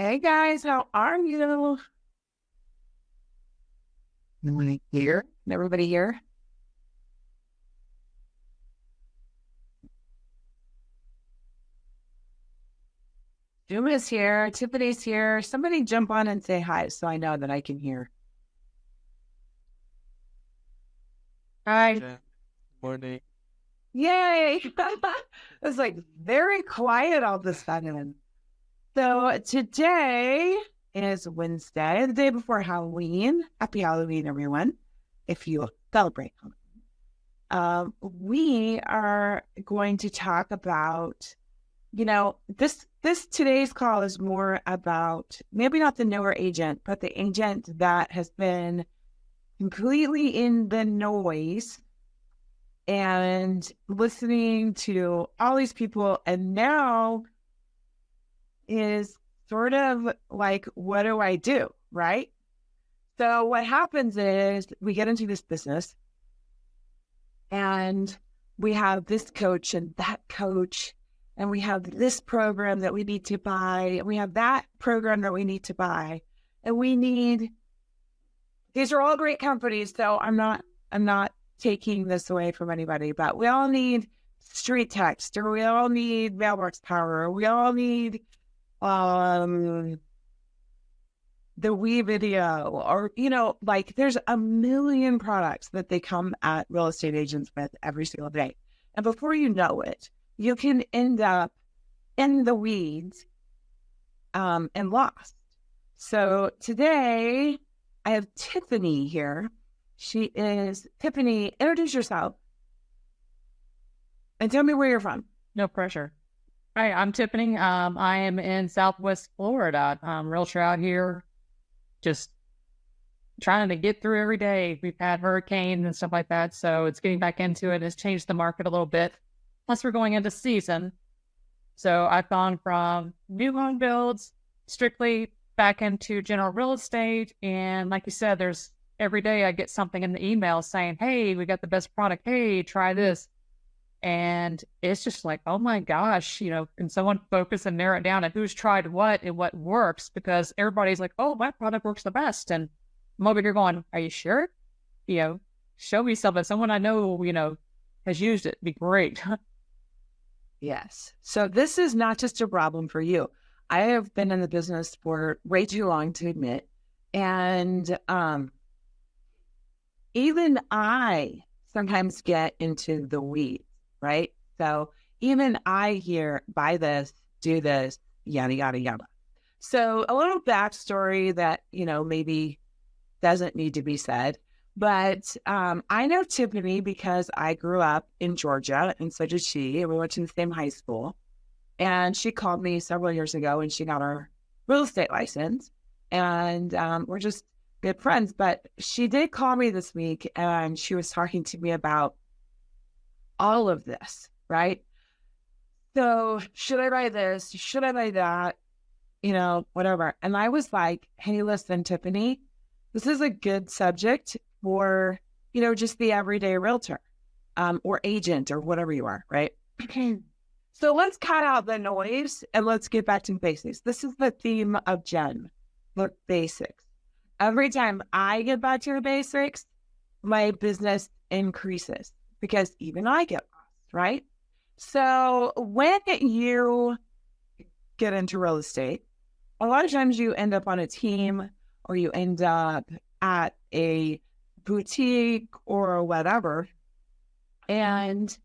Hey guys, how are you? Everybody here? Everybody here? Juma is here. Tiffany's here. Somebody jump on and say hi so I know that I can hear. Hi. Jenn, morning. Yay. It was like very quiet all of a sudden. So today is Wednesday, the day before Halloween. Happy Halloween, everyone, if you celebrate Halloween. We are going to talk about this today's call is more about maybe not the newer agent, but the agent that has been completely in the noise and listening to all these people, and now is sort of like, what do I do? Right? So what happens is we get into this business and we have this coach and that coach, and we have this program that we need to buy, and we have that program that we need to buy. And these are all great companies, so I'm not taking this away from anybody, but we all need street text, or we all need mailbox power, or we all need the Wii video, or, like there's a million products that they come at real estate agents with every single day. And before you know it, you can end up in the weeds and lost. So today I have Tiffany here. Tiffany, introduce yourself and tell me where you're from. No pressure. Hi, I'm Tiffany. I am in Southwest Florida. I'm realtor out here, just trying to get through every day. We've had hurricanes and stuff like that, so it's getting back into it. It's changed the market a little bit. Plus, we're going into season. So I've gone from new home builds strictly back into general real estate. And like you said, every day I get something in the email saying, hey, we got the best product. Hey, try this. And it's just like, oh my gosh, can someone focus and narrow it down and who's tried what and what works? Because everybody's like, oh, my product works the best. And I'm over here going, are you sure? Show me something. Someone I know, has used it. Be great. Yes. So this is not just a problem for you. I have been in the business for way too long to admit. And even I sometimes get into the weeds, right? So even I hear, buy this, do this, yada, yada, yada. So a little backstory that, maybe doesn't need to be said. But I know Tiffany because I grew up in Georgia, and so did she. And we went to the same high school. And she called me several years ago and she got her real estate license. And we're just good friends. But she did call me this week and she was talking to me about all of this, right? So should I buy this? Should I buy that? Whatever. And I was like, hey, listen, Tiffany, this is a good subject for, just the everyday realtor or agent or whatever you are, right? So let's cut out the noise and let's get back to the basics. This is the theme of Jenn. Look, basics. Every time I get back to the basics, my business increases because even I get lost, right? So when you get into real estate, a lot of times you end up on a team or you end up at a boutique or whatever. And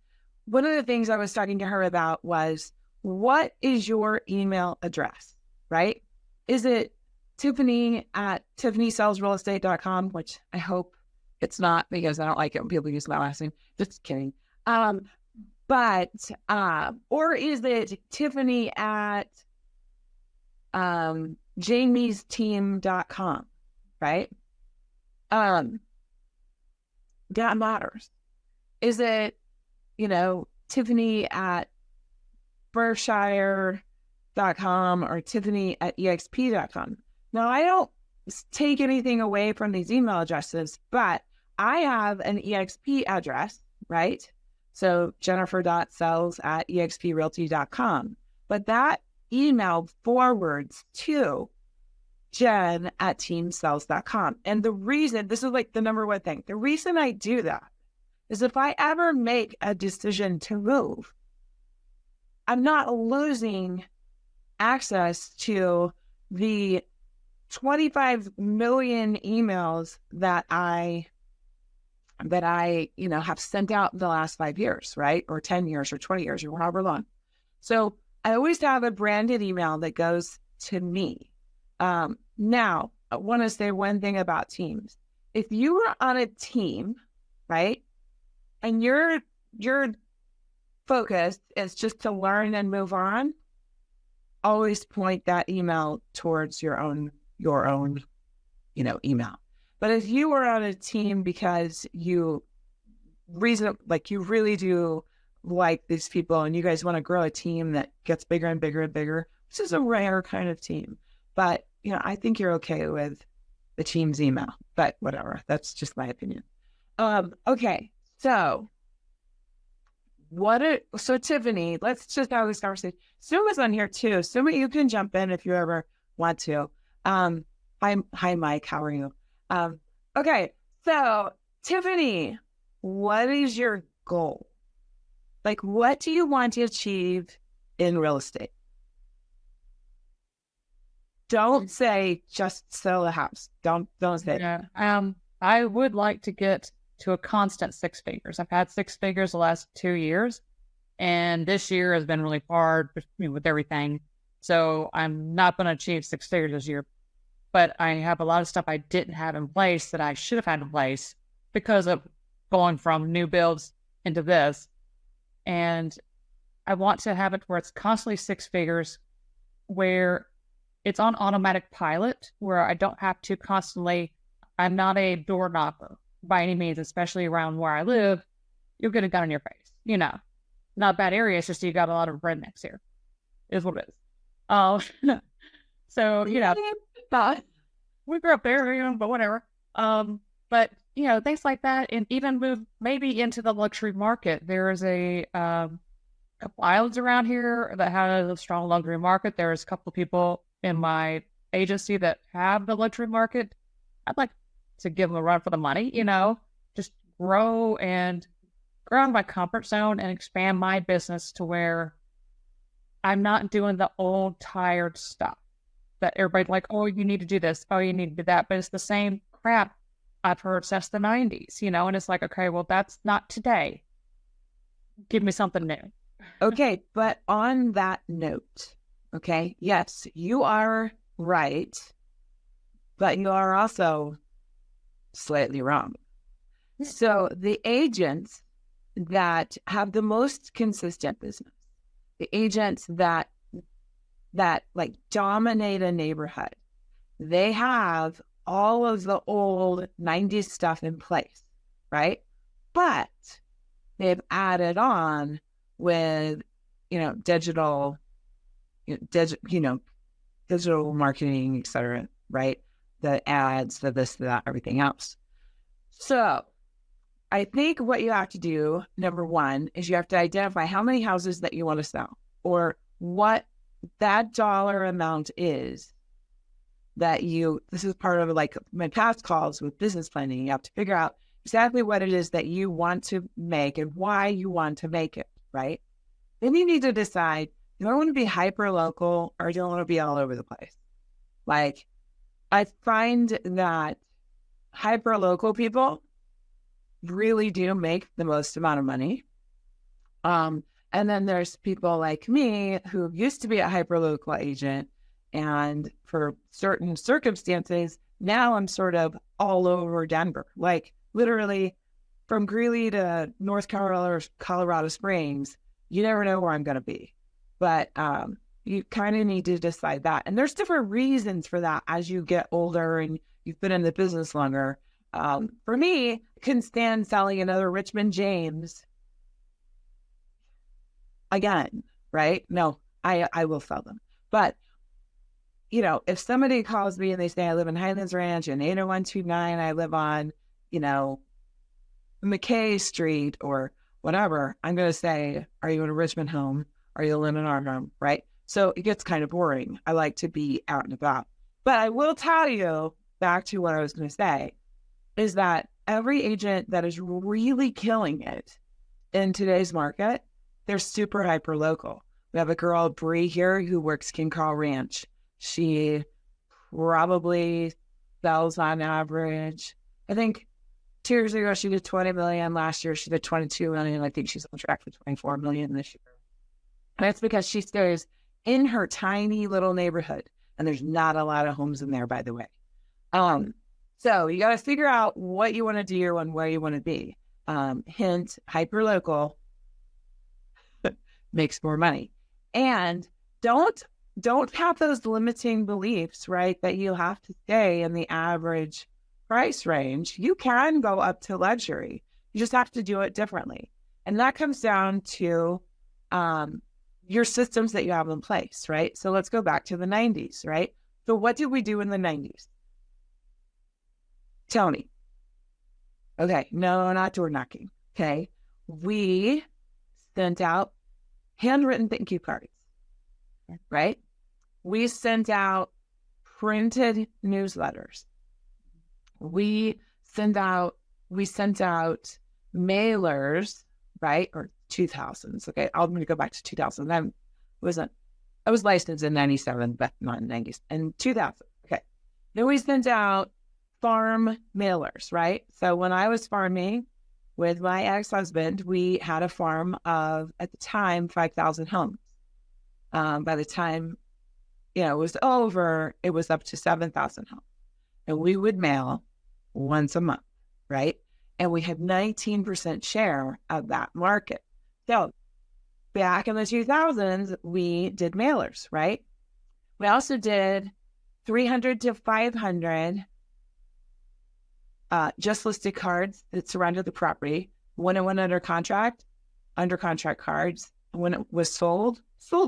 one of the things I was talking to her about was, what is your email address, right? Is it Tiffany at TiffanySellsRealEstate.com, which I hope it's not because I don't like it when people use my last name. Just kidding. Or is it Tiffany at Jamie'sTeam.com, right? That matters. Is it, Tiffany at Berkshire.com or Tiffany at EXP.com? Now, I don't take anything away from these email addresses, but I have an EXP address, right? So Jennifer.sells at EXPRealty.com. But that email forwards to Jenn@teamsells.com. And the reason, this is like the number one thing, the reason I do that is if I ever make a decision to move, I'm not losing access to the 25 million emails that I have sent out in the last 5 years, right? Or 10 years or 20 years or however long. So I always have a branded email that goes to me. Now, I want to say one thing about teams. If you are on a team, right, and your focus is just to learn and move on, always point that email towards your own email. But if you are on a team because you really do like these people and you guys want to grow a team that gets bigger and bigger and bigger, this is a rare kind of team. But, I think you're okay with the team's email, but whatever. That's just my opinion. Okay. So Tiffany, let's just have this conversation. Suma's on here too. Suma, you can jump in if you ever want to. Hi, Mike. How are you? Okay. So Tiffany, what is your goal? Like, what do you want to achieve in real estate? Don't say just sell a house. Don't say that. I would like to get to a constant 6 figures. I've had 6 figures the last 2 years, and this year has been really hard with everything. So I'm not going to achieve 6 figures this year, but I have a lot of stuff I didn't have in place that I should have had in place because of going from new builds into this. And I want to have it where it's constantly 6 figures, where it's on automatic pilot, where I don't have to constantly, I'm not a door knocker by any means, especially around where I live. You'll get a gun in your face, not a bad area. It's just, you got a lot of rednecks here is what it is. So, we grew up there, but whatever. But, things like that, and even move maybe into the luxury market. There is a couple islands around here that have a strong luxury market. There's a couple of people in my agency that have the luxury market. I'd like to give them a run for the money, just grow out of my comfort zone and expand my business to where I'm not doing the old tired stuff that everybody's like, oh, you need to do this. Oh, you need to do that. But it's the same crap I've heard since the 90s, and it's like, okay, well, that's not today. Give me something new. Okay. But on that note, okay, yes, you are right, but you are also slightly wrong. So the agents that have the most consistent business, the agents that like dominate a neighborhood, they have all of the old 90s stuff in place, right? But they've added on with, digital marketing, et cetera, right? The ads, the this, that, everything else. So I think what you have to do, number one, is you have to identify how many houses that you want to sell, or what that dollar amount is this is part of like my past calls with business planning. You have to figure out exactly what it is that you want to make and why you want to make it, right? Then you need to decide, do I want to be hyper local or do I want to be all over the place? Like, I find that hyper local people really do make the most amount of money. And then there's people like me who used to be a hyper local agent, and for certain circumstances, now I'm sort of all over Denver, like literally from Greeley to North Carolina or Colorado Springs. You never know where I'm going to be, but you kind of need to decide that. And there's different reasons for that as you get older and you've been in the business longer. For me, I couldn't stand selling another Richmond James again, right? No, I will sell them. But, if somebody calls me and they say, I live in Highlands Ranch and 80129, I live on, McKay Street or whatever, I'm going to say, are you in a Richmond home? Are you in an Lennar home? Right? So it gets kind of boring. I like to be out and about. But I will tell you, back to what I was going to say, is that every agent that is really killing it in today's market, they're super hyper local. We have a girl, Bree, here who works King Carl Ranch. She probably sells on average, I think 2 years ago she did 20 million. Last year she did 22 million. I think she's on track for 24 million this year. And that's because she stays in her tiny little neighborhood. And there's not a lot of homes in there, by the way. So you got to figure out what you want to do and where you want to be. Hint, hyper local makes more money. And don't have those limiting beliefs, right? That you have to stay in the average price range. You can go up to luxury. You just have to do it differently. And that comes down to your systems that you have in place, right? So let's go back to the 90s, right? So what did we do in the 90s? Tell me. Okay, no, not door knocking. Okay. We sent out handwritten thank you cards, right? We sent out printed newsletters. We sent out mailers, right? Or 2000s. Okay, I'm going to go back to 2000. I was licensed in 97, but not in 90s. And 2000. Okay. Then we sent out farm mailers, right? So when I was farming with my ex-husband, we had a farm of, at the time, 5,000 homes. By the time, it was over, it was up to 7,000 homes. And we would mail once a month, right? And we had 19% share of that market. So back in the 2000s, we did mailers, right? We also did 300 to 500 just listed cards that surrounded the property. When it went under contract cards. When it was sold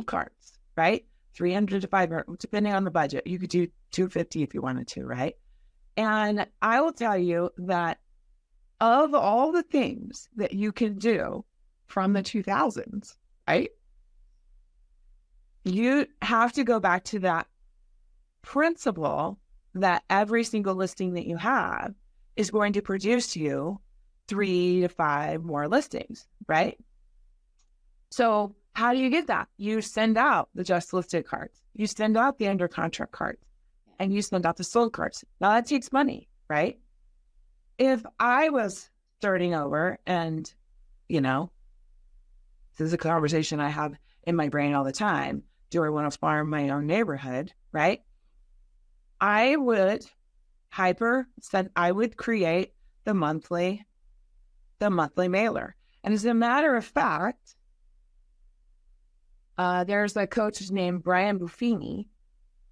cards, right? 300 to 500, depending on the budget. You could do 250 if you wanted to, right? And I will tell you that of all the things that you can do from the 2000s, right? You have to go back to that principle that every single listing that you have is going to produce you 3 to 5 more listings, right? So how do you get that? You send out the just listed cards. You send out the under contract cards. And you send out the sold cards. Now that takes money, right? If I was starting over and, this is a conversation I have in my brain all the time. Do I want to farm my own neighborhood, right? I would create the monthly mailer. And as a matter of fact, there's a coach named Brian Buffini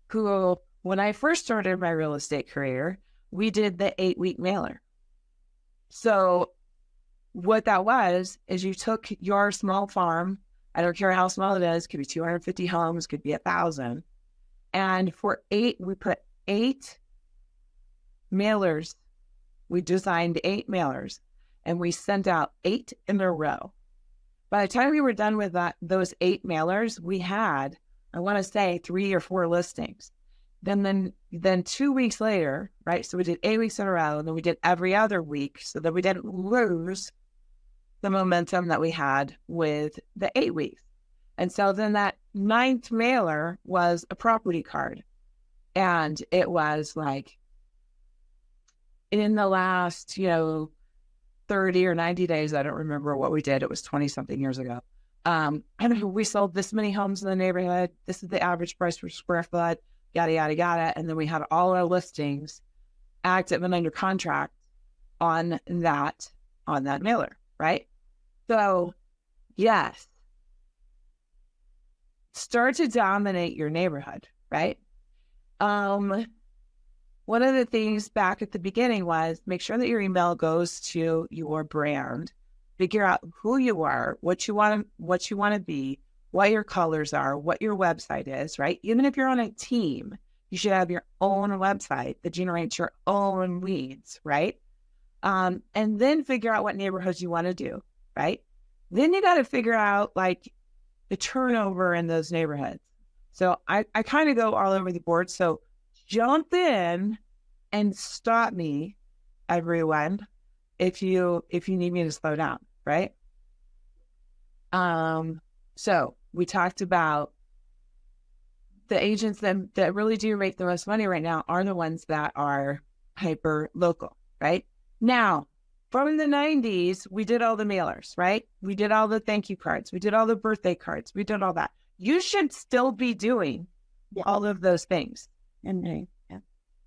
who, when I first started my real estate career, we did the 8-week mailer. So what that was is you took your small farm, I don't care how small it is, could be 250 homes, could be 1,000. And we put 8 mailers. We designed 8 mailers and we sent out 8 in a row. By the time we were done with those 8 mailers, we had, I want to say, 3 or 4 listings. Then 2 weeks later, right? So we did 8 weeks in a row, and then we did every other week so that we didn't lose the momentum that we had with the 8 weeks. And so then that 9th mailer was a property card. And it was like, in the last, 30 or 90 days, I don't remember what we did. It was 20 something years ago. And we sold this many homes in the neighborhood. This is the average price per square foot, yada, yada, yada. And then we had all our listings active and under contract on that mailer, right? So yes, start to dominate your neighborhood, right? One of the things back at the beginning was make sure that your email goes to your brand. Figure out who you are, what you want to be, what your colors are, what your website is, right? Even if you're on a team, you should have your own website that generates your own leads, right? And then figure out what neighborhoods you want to do, right? Then you got to figure out like the turnover in those neighborhoods. So I kind of go all over the board. So jump in and stop me, everyone, if you need me to slow down, right? So we talked about the agents that really do make the most money right now are the ones that are hyper local, right? Now, from the 90s, we did all the mailers, right? We did all the thank you cards. We did all the birthday cards. We did all that. You should still be doing all of those things. And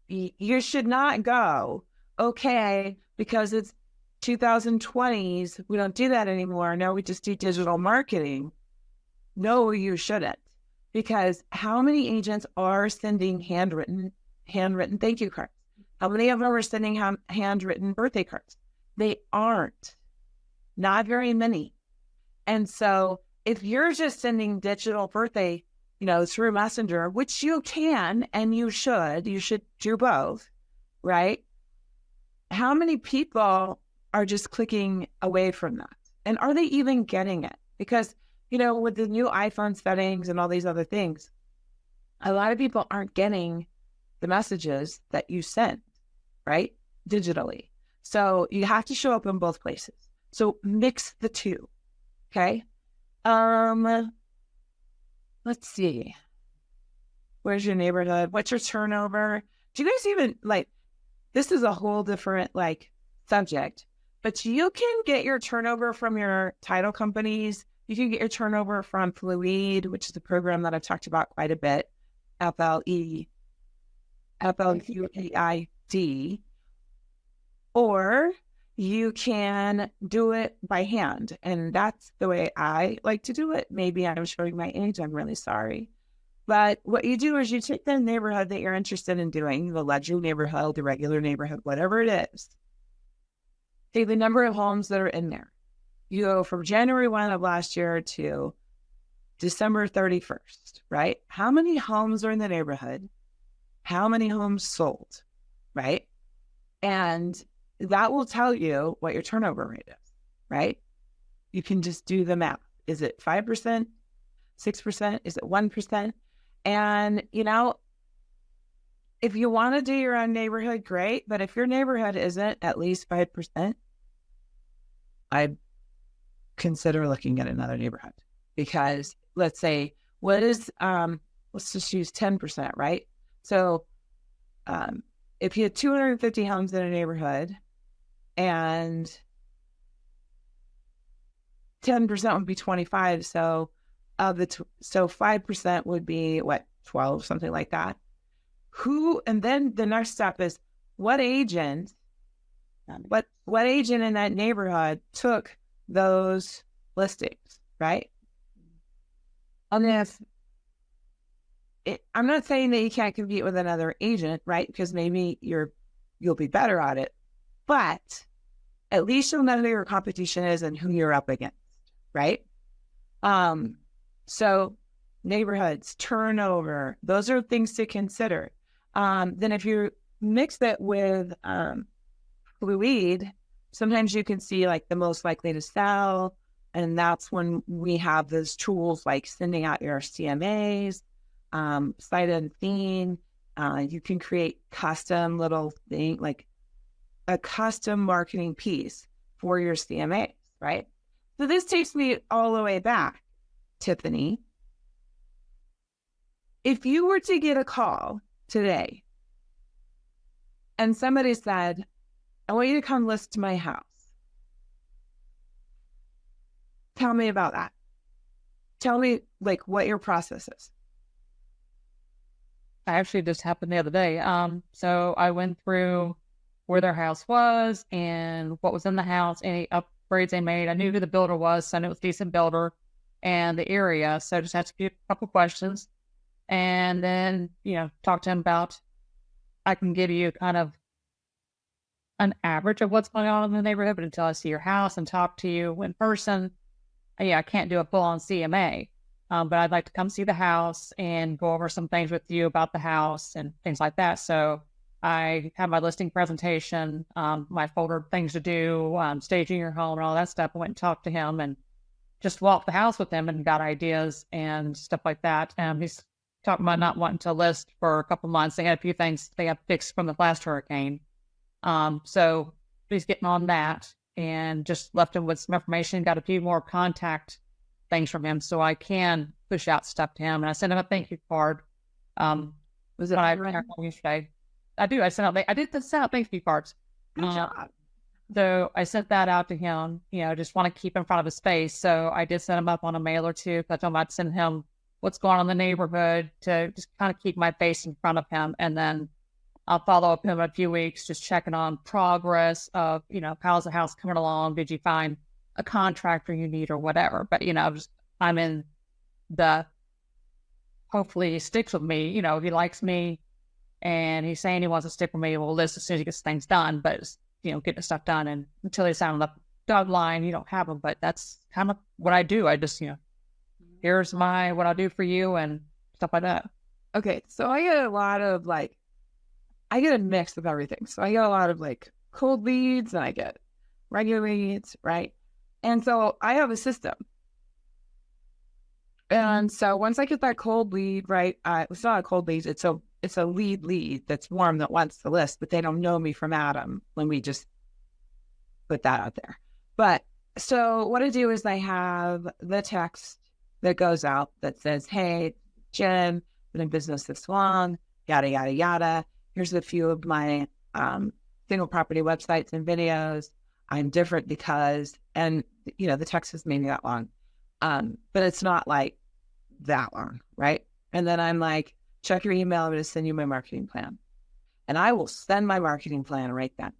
You should not go, okay, because it's 2020s, we don't do that anymore. No, we just do digital marketing. No, you shouldn't. Because how many agents are sending handwritten thank you cards? How many of them are sending handwritten birthday cards? They aren't. Not very many. And so if you're just sending digital birthday, through Messenger, which you can and you should do both, right? How many people are just clicking away from that? And are they even getting it? Because, with the new iPhone settings and all these other things, a lot of people aren't getting the messages that you send, right? Digitally. So you have to show up in both places. So mix the two. Okay. Let's see. Where's your neighborhood? What's your turnover? Do you guys even this is a whole different subject, but you can get your turnover from your title companies. You can get your turnover from Fluid, which is a program that I've talked about quite a bit. FLUEID. Or you can do it by hand. And that's the way I like to do it. Maybe I'm showing my age. I'm really sorry. But what you do is you take the neighborhood that you're interested in doing, the luxury neighborhood, the regular neighborhood, whatever it is. Take the number of homes that are in there. You go from January 1 of last year to December 31st, right? How many homes are in the neighborhood? How many homes sold, right? And that will tell you what your turnover rate is, right? You can just do the math. Is it 5%, 6%? Is it 1%? And, if you want to do your own neighborhood, great. But if your neighborhood isn't at least 5%, I'd consider looking at another neighborhood. Because let's say, let's just use 10%, right? So if you had 250 homes in a neighborhood and 10% would be 25. So so 5% would be 12, something like that. And then the next step is what agent in that neighborhood took those listings, right? And if I'm not saying that you can't compete with another agent, right? Because maybe you'll be better at it, but at least you'll know who your competition is and who you're up against, right? So neighborhoods, turnover, those are things to consider. Then if you mix it with Fluid, sometimes you can see the most likely to sell. And that's when we have those tools like sending out your CMAs, site and theme. You can create custom little thing, like a custom marketing piece for your CMAs, right? So this takes me all the way back, Tiffany. If you were to get a call today and somebody said, I want you to come list my house. Tell me about that. Tell me what your process is. I actually just happened the other day. So I went through where their house was and what was in the house, any upgrades they made. I knew who the builder was, so I knew it was a decent builder and the area. So I just had to get a couple questions and then, talk to him about, I can give you kind of an average of what's going on in the neighborhood, but until I see your house and talk to you in person, I can't do a full-on CMA. But I'd like to come see the house and go over some things with you about the house and things like that. So I have my listing presentation, my folder of things to do, staging your home and all that stuff. I went and talked to him and just walked the house with him and got ideas and stuff like that. He's talking about not wanting to list for a couple months. They had a few things they got fixed from the last hurricane. So he's getting on that, and just left him with some information, got a few more contact things from him so I can push out stuff to him. And I sent him a thank you card. Was it when I right? yesterday? I do. I sent out, I did send out thank you cards. Good job. So I sent that out to him, just want to keep in front of his face. So I did send him up on a mailer too. I told him I'd send him what's going on in the neighborhood to just kind of keep my face in front of him. And then I'll follow up with him in a few weeks, just checking on progress of, how's the house coming along? Did you find a contractor you need or whatever? But, I'm in the, hopefully he sticks with me. He likes me and he's saying he wants to stick with me. We'll list as soon as he gets things done, but it's, getting the stuff done. And until they sound the dog line, you don't have them. But that's kind of what I do. I just, here's what I'll do for you and stuff like that. Okay. So I get a lot of I get a mix of everything. So I get a lot of cold leads and I get regular leads, right? And so I have a system. And so once I get that cold lead, right, it's not a cold lead, it's a lead that's warm that wants to list, but they don't know me from Adam when we just put that out there. But so what I do is I have the text that goes out that says, hey, Jenn, been in business this long, yada, yada, yada. Here's a few of my single property websites and videos. I'm different because, and the text is maybe that long, but it's not that long, right? And then I'm like, check your email. I'm going to send you my marketing plan. And I will send my marketing plan right then.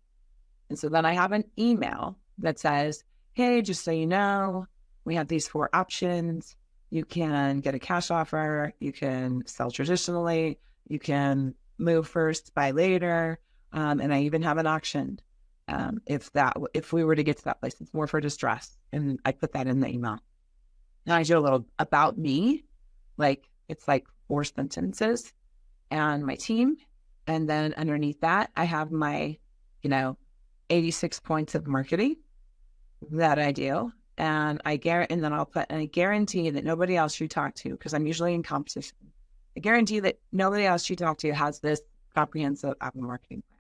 And so then I have an email that says, hey, just so you know, we have these 4 options. You can get a cash offer. You can sell traditionally. You can move first, buy later. And I even have an auction. If we were to get to that place, it's more for distress. And I put that in the email. And I do a little about me, it's 4 sentences and my team. And then underneath that, I have my, 86 points of marketing that I do. And I guarantee that nobody else you talk to, because I'm usually in competition, I guarantee that nobody else you talk to has this comprehensive marketing plan,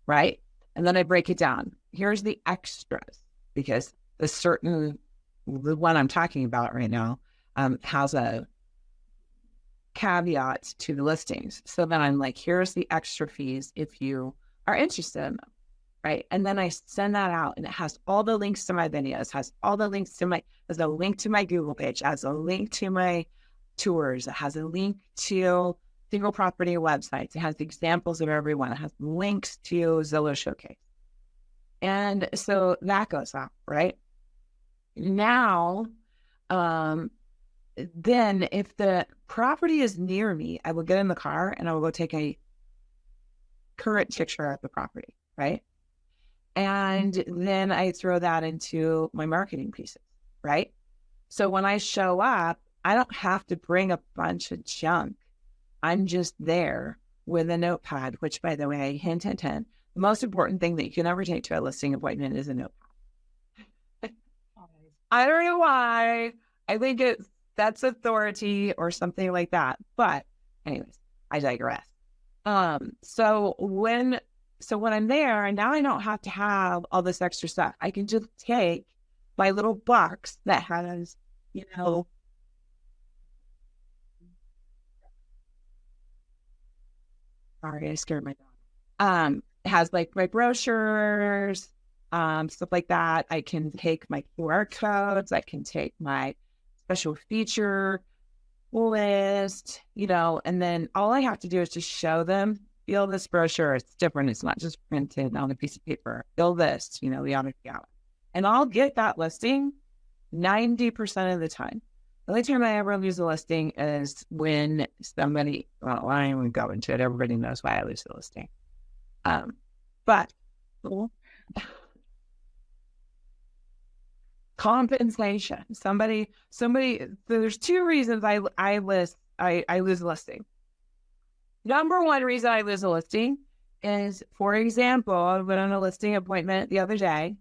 right? And then I break it down. Here's the extras, because the one I'm talking about right now has a caveat to the listings. So then I'm like, here's the extra fees if you are interested in them, right? And then I send that out, and it has all the links to my videos, has all the links to has a link to my Google page, has a link to my tours, it has a link to single property websites, it has examples of everyone, it has links to Zillow Showcase. And so that goes out, right? Now, then if the property is near me, I will get in the car and I will go take a current picture of the property, right? And then I throw that into my marketing pieces, right? So when I show up, I don't have to bring a bunch of junk. I'm just there with a notepad, which, by the way, hint, hint, hint, the most important thing that you can ever take to a listing appointment is a notepad. I don't know why. I think that's authority or something like that. But anyways, I digress. So when I'm there, and now I don't have to have all this extra stuff. I can just take my little box that has, sorry, I scared my dog. It has my brochures, stuff like that. I can take my QR codes. I can take my special feature list, and then all I have to do is just show them, feel this brochure. It's different. It's not just printed on a piece of paper. Feel this, yada, yada. And I'll get that listing 90% of the time. The only time I ever lose a listing is when somebody, well, I don't even go into it. Everybody knows why I lose the listing. But compensation. Somebody, there's 2 reasons I lose a listing. Number 1 reason I lose a listing is, for example, I went on a listing appointment the other day.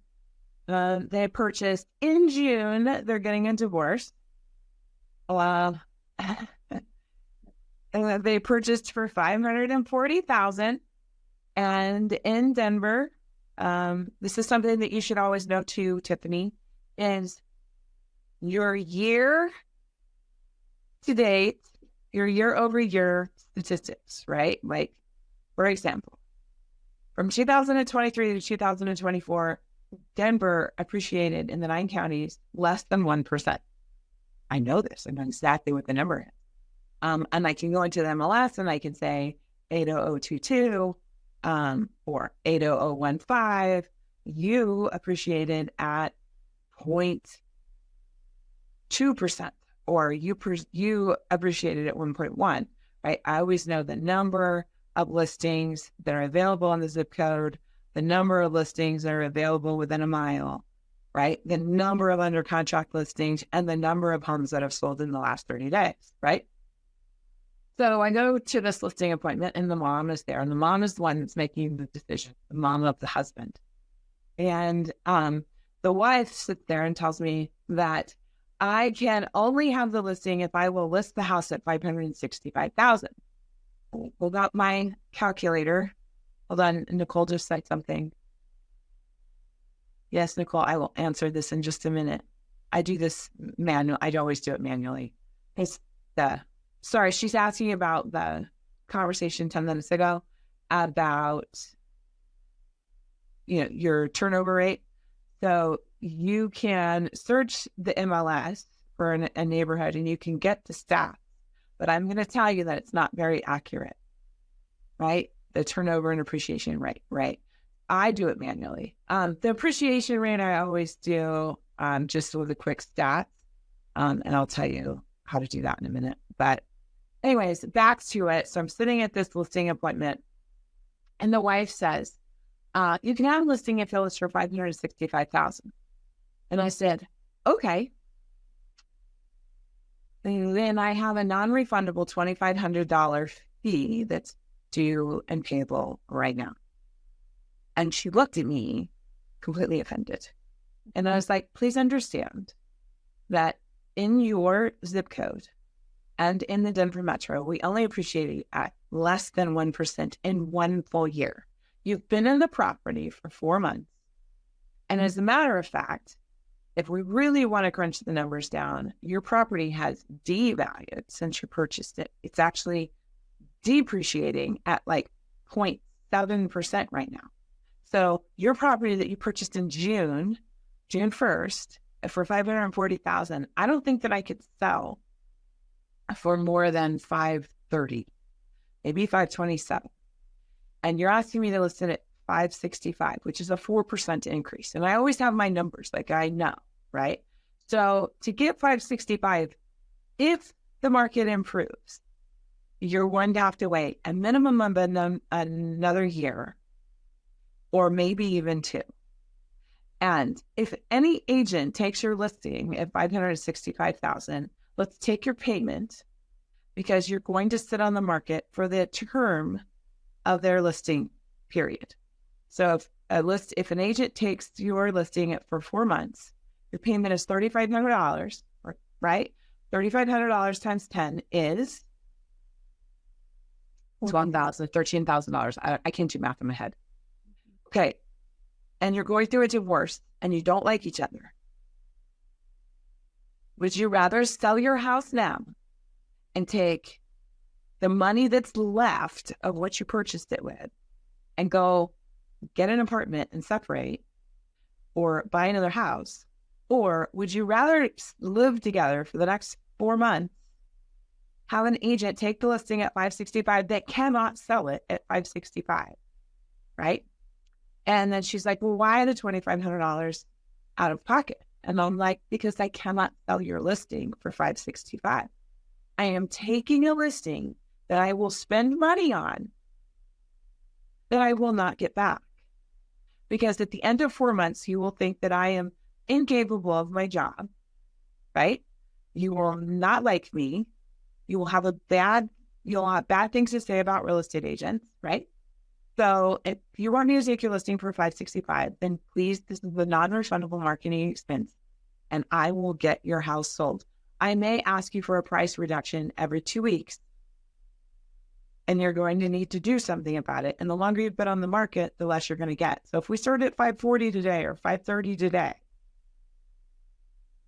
They purchased in June. They're getting a divorce. and they purchased for $540,000. And in Denver, this is something that you should always know too, Tiffany, is your year to date, your year over year statistics, right? Like, for example, from 2023 to 2024, Denver appreciated in the 9 counties less than 1%. I know this. I know exactly what the number is. And I can go into the MLS and I can say 80022 or 80015. You appreciated at 0.2%, or you appreciated at 1.1, right? I always know the number of listings that are available in the zip code, the number of listings that are available within a mile, right? The number of under contract listings and the number of homes that have sold in the last 30 days, right? So I go to this listing appointment and the mom is there, and the mom is the one that's making the decision, the mom of the husband. And the wife sits there and tells me that I can only have the listing if I will list the house at $565,000. Pulled out my calculator. Hold on, Nicole just said something. Yes, Nicole, I will answer this in just a minute. I do this manually. I always do it manually. Sorry, she's asking about the conversation 10 minutes ago about, your turnover rate. So you can search the MLS for a neighborhood and you can get the stats, but I'm going to tell you that it's not very accurate, right? The turnover and appreciation rate, right? I do it manually. The appreciation rate I always do just with a quick stats, and I'll tell you how to do that in a minute. But anyways, back to it. So I'm sitting at this listing appointment and the wife says, you can have a listing if it was for $565,000. And I said, okay. And then I have a non-refundable $2,500 fee that's due and payable right now. And she looked at me completely offended. And I was like, please understand that in your zip code and in the Denver metro, we only appreciate it at less than 1% in one full year. You've been in the property for 4 months. And as a matter of fact, if we really want to crunch the numbers down, your property has devalued since you purchased it. It's actually depreciating at like 0.7% right now. So your property that you purchased in June 1st, for $540,000, I don't think that I could sell for more than $530, maybe $527. And you're asking me to list it at $565, which is a 4% increase. And I always have my numbers, like I know, right? So to get $565, if the market improves, you're going to have to wait a minimum of another year, or maybe even 2. And if any agent takes your listing at $565,000, let's take your payment, because you're going to sit on the market for the term of their listing period. So if an agent takes your listing for 4 months, your payment is $3,500, right? $3,500 times 10 is $12,000, $13,000. I can't do math in my head. Okay. And you're going through a divorce and you don't like each other. Would you rather sell your house now and take the money that's left of what you purchased it with and go get an apartment and separate, or buy another house? Or would you rather live together for the next 4 months, have an agent take the listing at $565 that cannot sell it at $565, right? And then she's like, well, why the $2,500 out of pocket? And I'm like, because I cannot sell your listing for $565. I am taking a listing that I will spend money on that I will not get back. Because at the end of 4 months, you will think that I am incapable of my job, right? You will not like me. You'll have bad things to say about real estate agents, right? So if you want me to take your listing for $565, then please, this is the non-refundable marketing expense, and I will get your house sold. I may ask you for a price reduction every 2 weeks, and you're going to need to do something about it. And the longer you've been on the market, the less you're going to get. So if we start at 540 today or 530 today,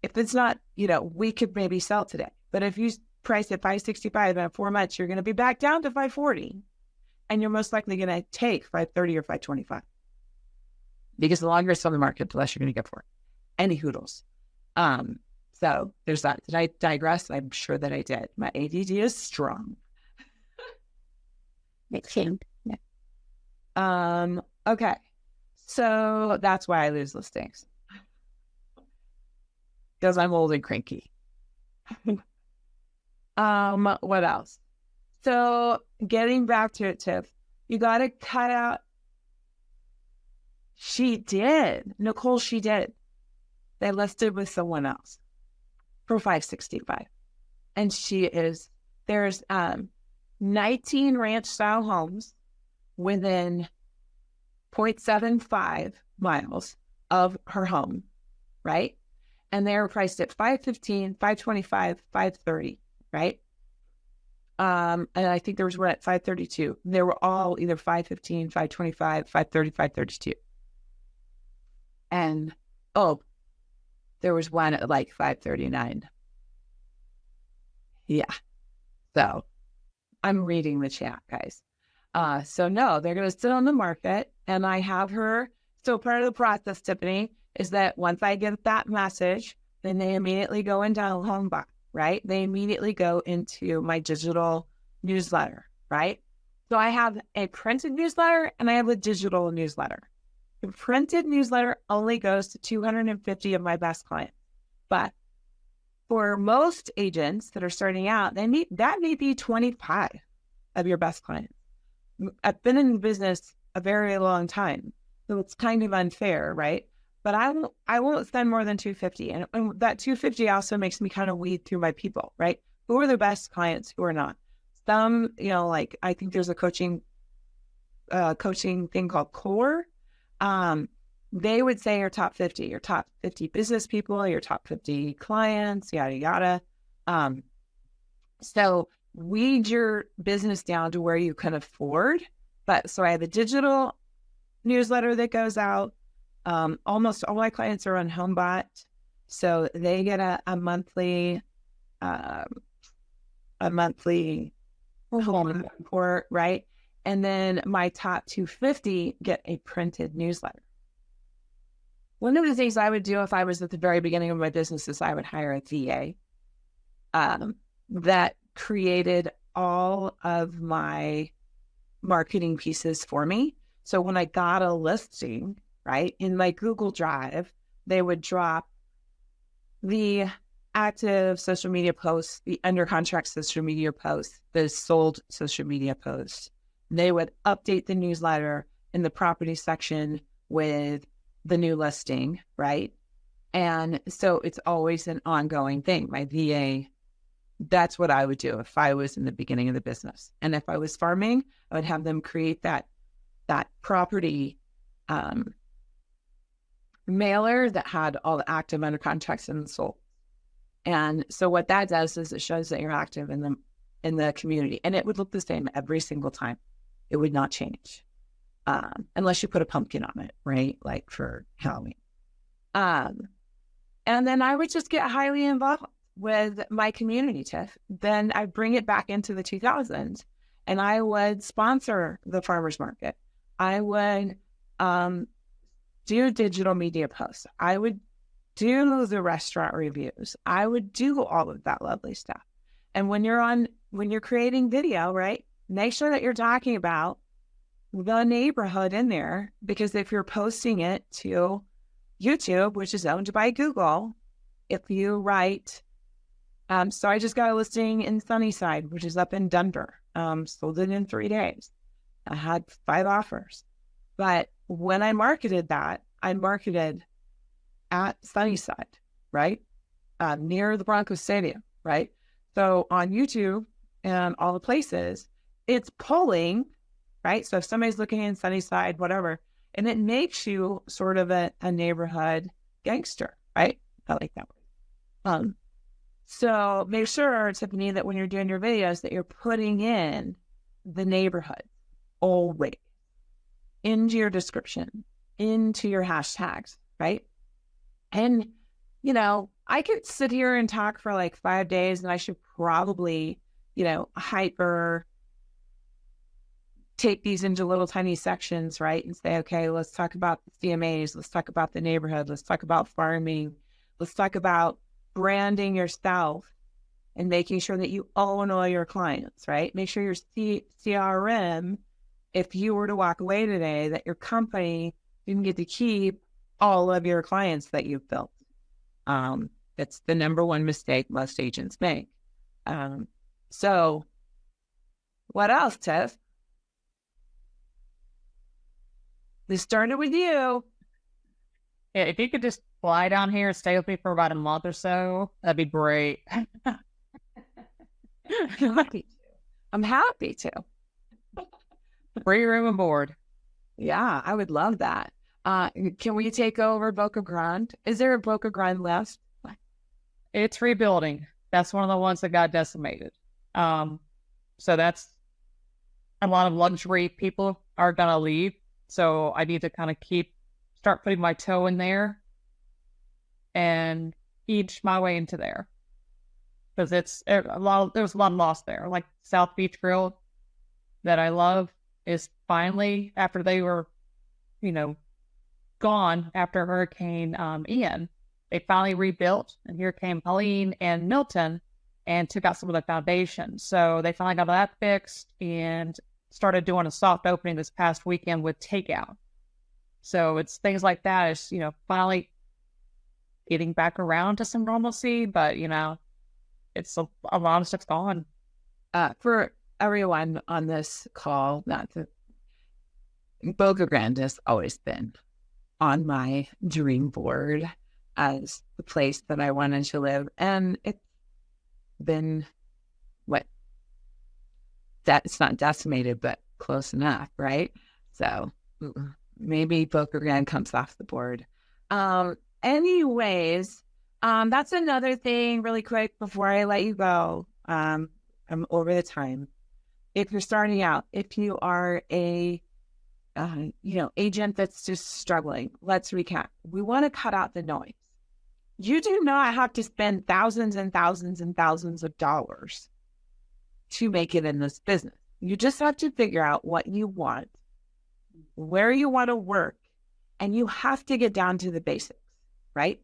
if it's not, we could maybe sell today. But if you price at 565 in 4 months, you're going to be back down to 540. And you're most likely going to take 530 or 525. Because the longer it's on the market, the less you're going to get for it. Any hoodles. So there's that. Did I digress? I'm sure that I did. My ADD is strong. Yeah. Okay. So that's why I lose listings. Because I'm old and cranky. What else? So getting back to it, Tiff, you got to cut out. She did. Nicole, she did. They listed with someone else for 565. And there's 19 ranch style homes within 0.75 miles of her home, right? And they're priced at 515, 525, 530, right? And I think there was one at 532. They were all either 515, 525, 530, 532. And there was one at like 539. Yeah. So I'm reading the chat, guys. So no, they're going to sit on the market, and I have her. So part of the process, Tiffany, is that once I get that message, then they immediately go into home buy, right? They immediately go into my digital newsletter, right? So I have a printed newsletter and I have a digital newsletter. The printed newsletter only goes to 250 of my best clients. But for most agents that are starting out, that may be 25 of your best clients. I've been in business a very long time, so it's kind of unfair, right? But I won't spend more than 250. And that 250 also makes me kind of weed through my people, right? Who are the best clients, who are not? Some, like I think there's a coaching thing called CORE. They would say your top 50 business people, your top 50 clients, yada, yada. So weed your business down to where you can afford. So I have a digital newsletter that goes out. Almost all my clients are on HomeBot. So they get a monthly home report, right? And then my top 250 get a printed newsletter. One of the things I would do if I was at the very beginning of my business is I would hire a VA that created all of my marketing pieces for me. So when I got a listing, right, in my Google Drive, they would drop the active social media posts, the under contract social media posts, the sold social media posts. They would update the newsletter in the property section with the new listing, right? And so it's always an ongoing thing. My VA, that's what I would do if I was in the beginning of the business. And if I was farming, I would have them create that property mailer that had all the active under contracts and sold. And so what that does is it shows that you're active in the community, and it would look the same every single time. It would not change unless you put a pumpkin on it, right? Like for Halloween. And then I would just get highly involved with my community, Tiff. Then I bring it back into the 2000s, and I would sponsor the farmers market. I would do digital media posts. I would do the restaurant reviews. I would do all of that lovely stuff. And when you're creating video, right, make sure that you're talking about the neighborhood in there, because if you're posting it to YouTube, which is owned by Google, if you write, so I just got a listing in Sunnyside, which is up in Denver, sold it in 3 days. I had 5 offers. But when I marketed that, I marketed at Sunnyside, right? Near the Broncos Stadium, right? So on YouTube and all the places, it's pulling, right? So if somebody's looking in Sunnyside, whatever, and it makes you sort of a neighborhood gangster, right? I like that word. So make sure, Tiffany, that when you're doing your videos that you're putting in the neighborhood always into your description, into your hashtags, right? And, you know, I could sit here and talk for like 5 days and I should probably, you know, hyper take these into little tiny sections, right? And say, okay, let's talk about the CMAs. Let's talk about the neighborhood. Let's talk about farming. Let's talk about branding yourself and making sure that you own all your clients, right? Make sure your CRM, if you were to walk away today, that your company didn't get to keep all of your clients that you've built. That's the number one mistake most agents make. So what else, Tiff? This started with you. Yeah, if you could just fly down here and stay with me for about a month or so, that'd be great. I'm happy to. Free room and board. Yeah, I would love that. Can we take over Boca Grande? Is there a Boca Grande left? It's rebuilding. That's one of the ones that got decimated. So that's a lot of luxury people are gonna leave. So I need to kind of start putting my toe in there and each my way into there. Because there's a lot of loss there. Like South Beach Grill that I love is finally, after they were, you know, gone after Hurricane Ian, they finally rebuilt, and here came Helene and Milton and took out some of the foundation. So they finally got that fixed and started doing a soft opening this past weekend with takeout. So it's things like that. It's, you know, finally getting back around to some normalcy, but, you know, it's a lot of stuff's gone. For everyone on this call, Boca Grande has always been on my dream board as the place that I wanted to live. And it's been, it's not decimated, but close enough, right? So maybe Boca Grande comes off the board. Anyways, that's another thing really quick before I let you go. I'm over the time. If you're starting out, if you are a agent that's just struggling, let's recap. We want to cut out the noise. You do not have to spend thousands and thousands and thousands of dollars to make it in this business. You just have to figure out what you want, where you want to work, and you have to get down to the basics, right?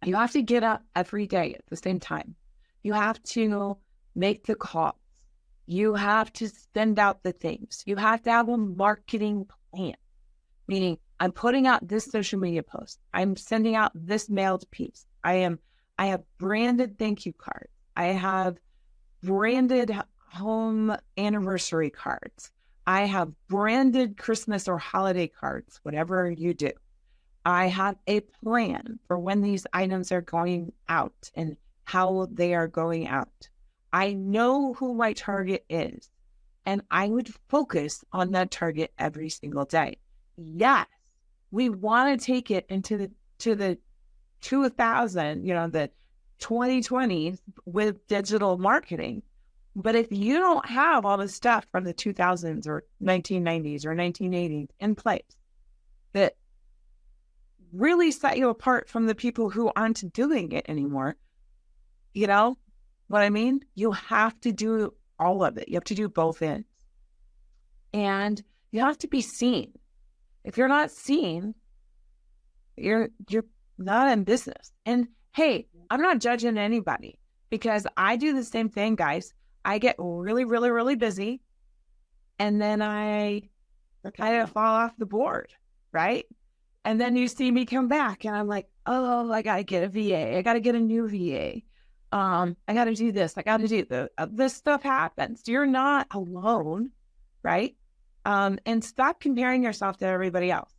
You have to get up every day at the same time. You have to make the calls. You have to send out the things. You have to have a marketing plan, meaning I'm putting out this social media post. I'm sending out this mailed piece. I have branded thank you cards. I have branded home anniversary cards. I have branded Christmas or holiday cards, whatever you do. I have a plan for when these items are going out and how they are going out. I know who my target is, and I would focus on that target every single day. Yes, we want to take it into the 2000, the 2020s with digital marketing. But if you don't have all the stuff from the 2000s or 1990s or 1980s in place that really set you apart from the people who aren't doing it anymore, you know what I mean? You have to do all of it. You have to do both ends. And you have to be seen. If you're not seen, you're not in business. And hey, I'm not judging anybody because I do the same thing, guys. I get really, really, really busy. And then I kind of fall off the board, right? And then you see me come back and I'm like, oh, I got to get a VA. I got to get a new VA. I got to do this. I got to do this stuff happens. You're not alone, right? And stop comparing yourself to everybody else.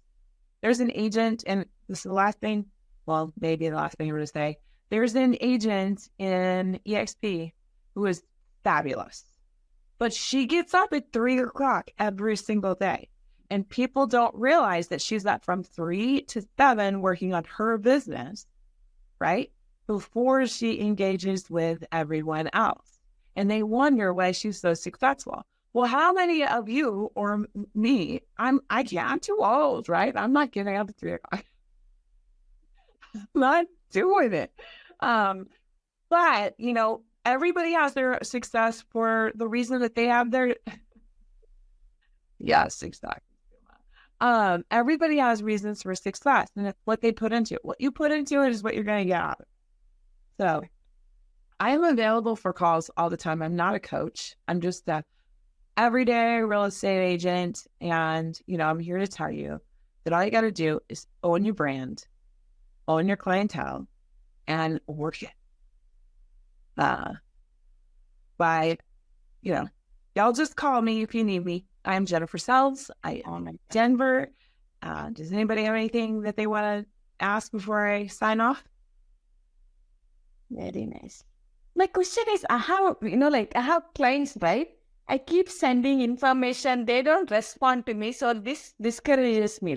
There's an agent, and this is the last thing, well, maybe the last thing I'm going to say. There's an agent in EXP who is fabulous, but she gets up at 3 o'clock every single day. And people don't realize that she's up from 3 to 7 working on her business, right? Before she engages with everyone else. And they wonder why she's so successful. Well, how many of you or me, I'm too old, right? I'm not getting up at 3 o'clock. I'm not doing it. But, everybody has their success for the reason that they have their, yes, exactly. Everybody has reasons for success, and it's what they put into it. What you put into it is what you're going to get out of it. So I am available for calls all the time. I'm not a coach. I'm just a everyday real estate agent. And, I'm here to tell you that all you got to do is own your brand, own your clientele, and work it. Y'all just call me if you need me. I'm Jennifer Sells. I own Denver. Does anybody have anything that they want to ask before I sign off? Very nice. My question is, I have clients, right? I keep sending information. They don't respond to me. So this discourages me.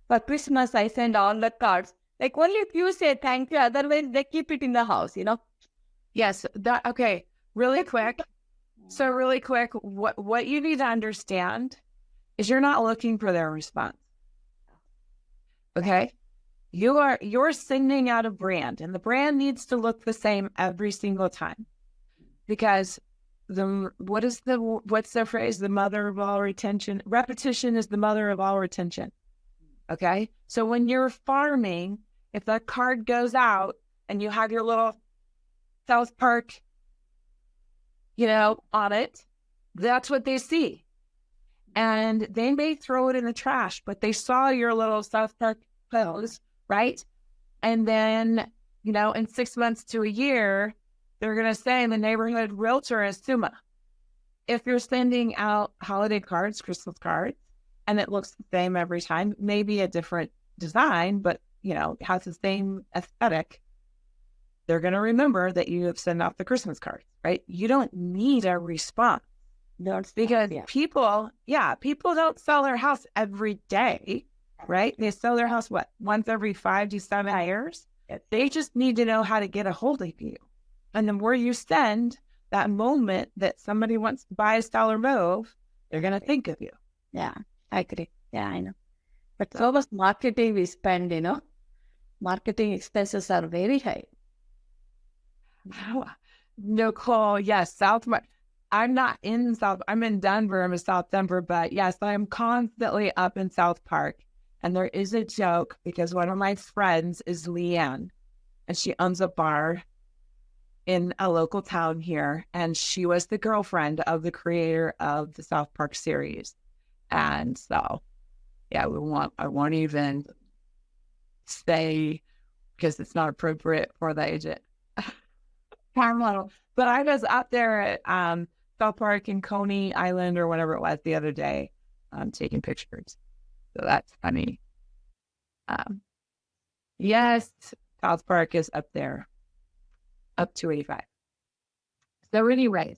For Christmas, I send all the cards. Only if you say thank you, otherwise they keep it in the house, Yes. Okay. Really quick. So really quick, what you need to understand is you're not looking for their response. Okay? You're sending out a brand, and the brand needs to look the same every single time. Because what's the phrase? The mother of all retention. Repetition is the mother of all retention. Okay? So when you're farming, if that card goes out and you have your little South Park, on it, that's what they see. And they may throw it in the trash, but they saw your little South Park pose, right? And then, in 6 months to a year, they're going to say the neighborhood realtor is Suma. If you're sending out holiday cards, Christmas cards, and it looks the same every time, maybe a different design, but, has the same aesthetic, they're going to remember that you have sent out the Christmas cards, right? You don't need a response. Because people don't sell their house every day, right? They sell their house, once every 5 to 7 years? They just need to know how to get a hold of you. And the more you send that moment that somebody wants to buy, sell, or move, they're going to think of you. Yeah, I agree. Yeah, I know. But so much marketing we spend, marketing expenses are very high. Nicole, yes, I'm not in I'm in Denver. I'm in South Denver, but yes, I'm constantly up in South Park. And there is a joke because one of my friends is Leanne, and she owns a bar in a local town here. And she was the girlfriend of the creator of the South Park series. And so, yeah, I won't even say, because it's not appropriate for the agent. But I was up there at South Park in Coney Island or whatever it was the other day, taking pictures. So that's funny. Yes, South Park is up there, up to 85. So anyways,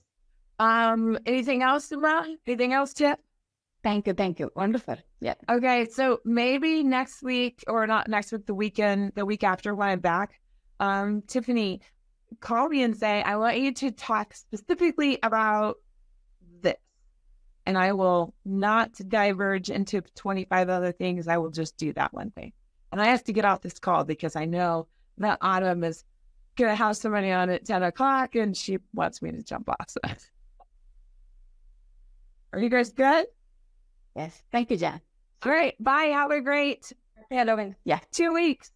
anything else, Sumra? Anything else, Tip? Thank you. Wonderful. Yeah. Okay, so maybe next week, or not next week, the week after when I'm back, Tiffany, call me and say, I want you to talk specifically about this. And I will not diverge into 25 other things. I will just do that one thing. And I have to get off this call because I know that Autumn is going to have somebody on at 10 o'clock and she wants me to jump off. So. Are you guys good? Yes. Thank you, Jen. All right. Bye. Have a great Halloween. Yeah. 2 weeks.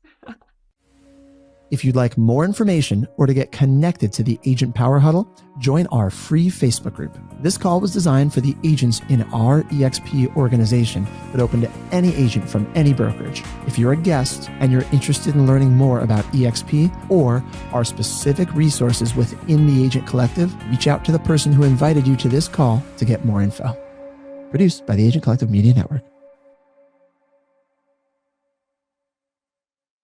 If you'd like more information or to get connected to the Agent Power Huddle, join our free Facebook group. This call was designed for the agents in our EXP organization, but open to any agent from any brokerage. If you're a guest and you're interested in learning more about EXP or our specific resources within the Agent Collective, reach out to the person who invited you to this call to get more info. Produced by the Agent Collective Media Network.